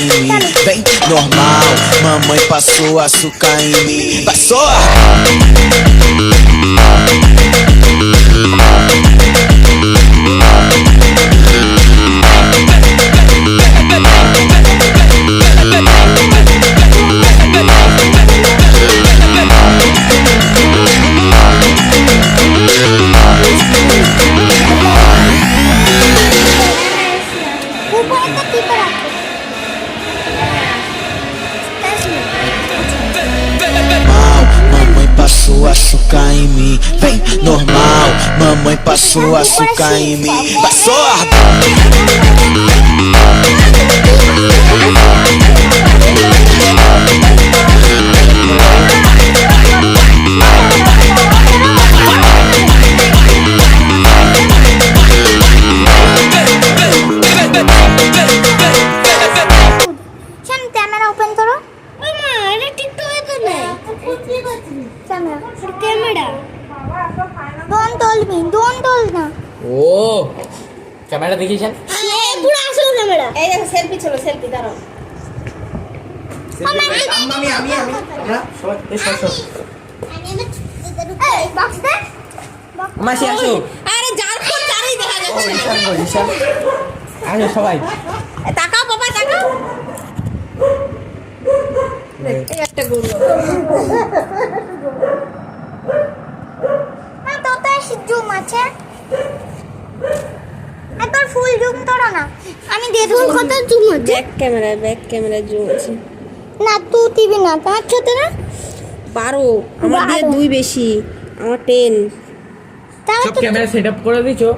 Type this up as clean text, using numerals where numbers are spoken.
em mim. Bem normal, mamãe passou açúcar em mim. Passou! Mamãe passou açúcar em mim. Bem normal, mamãe passou açúcar em mim. Passou! Camera open করো। এটা টিকটকে তো নেই। Camera don't told me, don't toll না। ও camera দেখিয়েছেন? পুরো আসল camera. এই দেখো সেলফি ছিল, সেলফি দাঁড়াও। আমরা সবাই এসো এসো। এই বক্স দে। মাসি আসো। আরে যার ফোন তারই দেখা ও যাচ্ছে। ঈশান গো ঈশান। আসো সবাই। তাকাও বাবা তাকাও। এই একটা গরু। হ্যাঁ তো জুম আছে। একবার ফুল জুম করো না। আমি দিয়ে দেবো। কত জুম আছে? ব্যাক ক্যামেরা জুম আছে। না তুই টিভি না, 5 ছোট না? 12 আমার দিয়ে 2 বেশি, আমার 10। তাহলে সব তো ক্যামেরা সেটআপ করে দিছো?